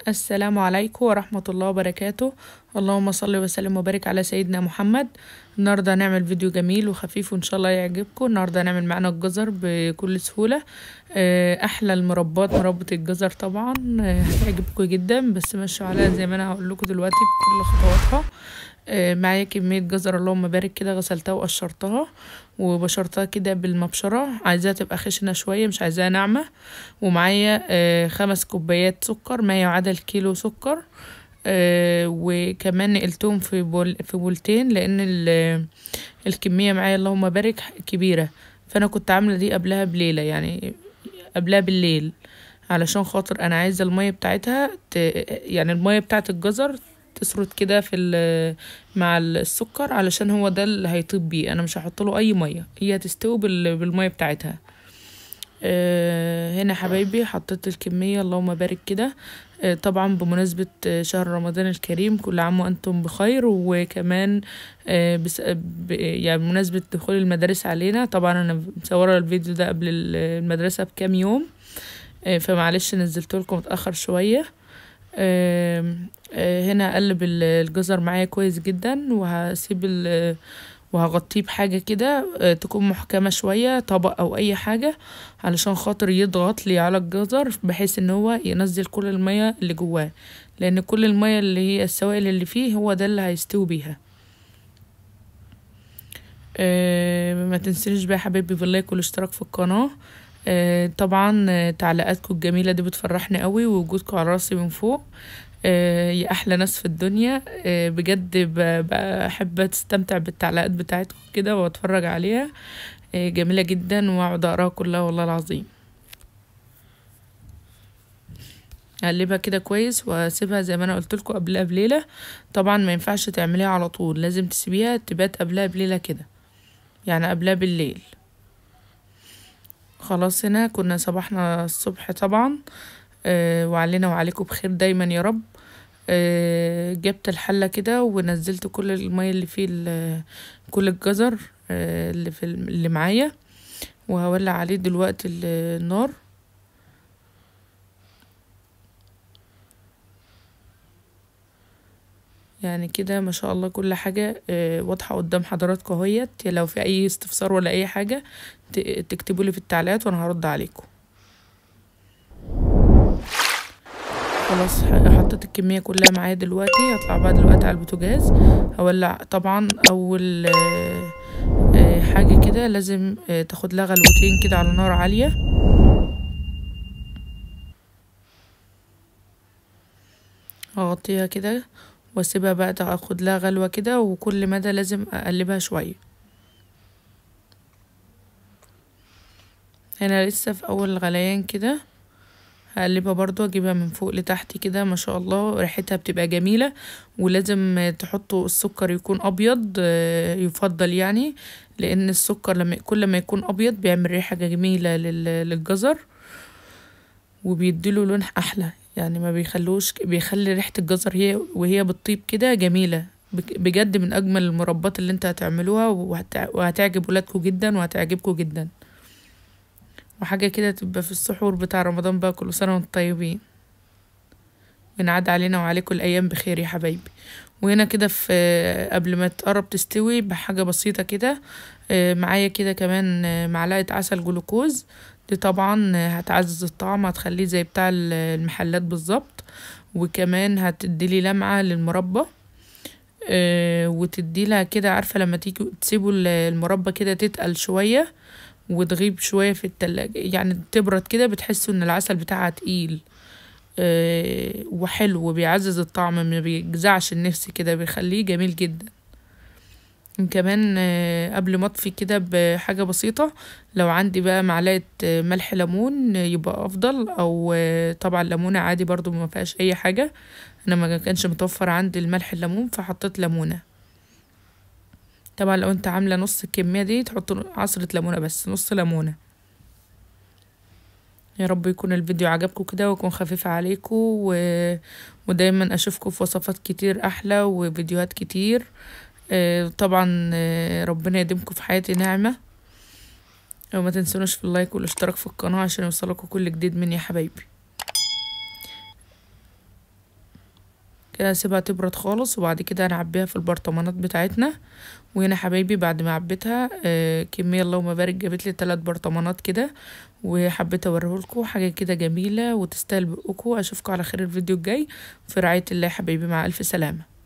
السلام عليكم ورحمة الله وبركاته. اللهم صل وسلم وبارك على سيدنا محمد. النهاردة هنعمل فيديو جميل وخفيف وان شاء الله يعجبكم. النهاردة هنعمل معانا الجزر بكل سهولة. احلى المربات مربى الجزر طبعا. هتعجبكم جدا، بس مشوا عليها زي ما انا هقول لكم دلوقتي بكل خطواتها. معايا كمية جزر اللهم بارك كده، غسلتها وقشرتها وبشرتها كده بالمبشرة، عايزاها تبقى خشنة شوية مش عايزاها ناعمة. ومعايا 5 كوبايات سكر، ما يعادل كيلو سكر. وكمان نقلتهم في بولتين، لان الكمية معايا اللهم بارك كبيرة. فانا كنت عاملة دي قبلها بليلة، يعني قبلها بالليل، علشان خاطر انا عايزة المية بتاعتها يعني المية بتاعت الجزر تسرد كده مع السكر، علشان هو ده اللي هيطيب بيه. انا مش هحط له اي ميه، هي هتستوي بالميه بتاعتها. هنا حبايبي حطيت الكميه اللهم بارك كده. طبعا بمناسبة شهر رمضان الكريم، كل عام وانتم بخير. وكمان يعني بمناسبة دخول المدارس علينا، طبعا انا مصورة الفيديو ده قبل المدرسة بكام يوم، فمعلش نزلت لكم متأخر شوية. هنا اقلب الجزر معايا كويس جدا، وهغطيه بحاجة كده تكون محكمة شوية، طبق او اي حاجة، علشان خاطر يضغط لي على الجزر، بحيث ان هو ينزل كل المية اللي جواه، لان كل المية اللي هي السوائل اللي فيه هو ده اللي هيستوي بيها. ما تنسينيش بقى يا حبايبي باللايك والاشتراك في القناة. طبعا تعليقاتكم الجميلة دي بتفرحني قوي، ووجودكم على راسي من فوق. يا احلى ناس في الدنيا. بجد بحب استمتع بالتعليقات بتاعتكم كده واتفرج عليها. جميلة جدا، واقعد اقراها كلها والله العظيم. اقلبها كده كويس واسيبها زي ما انا قلت لكم قبلها بليله. طبعا ما ينفعش تعمليها على طول، لازم تسيبيها تبات قبلها بليله كده، يعني قبلها بالليل. خلاص هنا كنا صباحنا الصبح طبعا. وعلينا وعليكم بخير دايما يا رب. جبت الحلة كده ونزلت كل المية اللي فيه كل الجزر اللي معايا، وهولع عليه دلوقتي النار. يعني كده ما شاء الله كل حاجة واضحة قدام حضراتكم اهيت. لو في اي استفسار ولا اي حاجة تكتبوا لي في التعليقات وانا هرد عليكم. خلاص حطيت الكمية كلها معايا دلوقتي. هطلع بقى دلوقتي على البوتاجاز، هولع. طبعا اول حاجة كده لازم تاخد لها غلوتين كده على نار عالية. هغطيها كده واسيبها بقى تاخد لها غلوة كده، وكل مدى لازم اقلبها شوية. هنا لسه في اول غليان كده، هقلبها برضو، اجيبها من فوق لتحت كده. ما شاء الله ريحتها بتبقى جميلة. ولازم تحطوا السكر يكون ابيض يفضل، يعني لان السكر كل ما يكون ابيض بيعمل ريحة جميلة للجزر، وبيديله لون احلى. يعني ما بيخلوش، بيخلي ريحة الجزر هي وهي بتطيب كده جميلة. بجد من اجمل المربات اللي انت هتعملوها، وهتعجب ولادكم جدا وهتعجبكم جدا. وحاجة كده تبقى في السحور بتاع رمضان بقى. كل سنة وانتم طيبين، بنعاد علينا وعليكم الأيام بخير يا حبايبي. وهنا كده في قبل ما تقرب تستوي بحاجة بسيطة كده، معايا كده كمان معلقة عسل جلوكوز. دي طبعا هتعزز الطعم، هتخليه زي بتاع المحلات بالظبط. وكمان هتديلي لمعة للمربى. وتدي لها كده، عارفة لما تيجي تسيبوا المربى كده تتقل شوية وتغيب شوية في التلاجة، يعني تبرد كده، بتحسوا ان العسل بتاعها تقيل وحلو، وبيعزز الطعم، ما بيجزعش النفس كده، بيخليه جميل جدا. كمان قبل ما اطفي كده بحاجة بسيطة، لو عندي بقى معلقة ملح ليمون يبقى افضل، او طبعا ليمونة عادي برضو ما فيهاش اي حاجة. انا ما كانش متوفر عندي الملح الليمون فحطيت ليمونة. طبعا لو انت عاملة نص الكمية دي تحط عصرة ليمونة، بس نص ليمونة. يا رب يكون الفيديو عجبكم كده ويكون خفيف عليكم ودايما اشوفكم في وصفات كتير احلى وفيديوهات كتير. طبعا ربنا يديمكم في حياتي نعمة. وما تنسونوش في اللايك والاشتراك في القناة عشان يوصلكوا كل جديد مني يا حبايبي. كده هسيبها تبرد خالص، وبعد كده هنعبيها في البرطمانات بتاعتنا. وهنا حبايبي بعد ما عبيتها كمية اللهم بارك جابت لي 3 برطمانات كده، وحبيت اوريهولكوا حاجة كده جميلة وتستاهل بقكوا. اشوفكوا على خير الفيديو الجاي، في رعاية الله حبايبي، مع الف سلامة.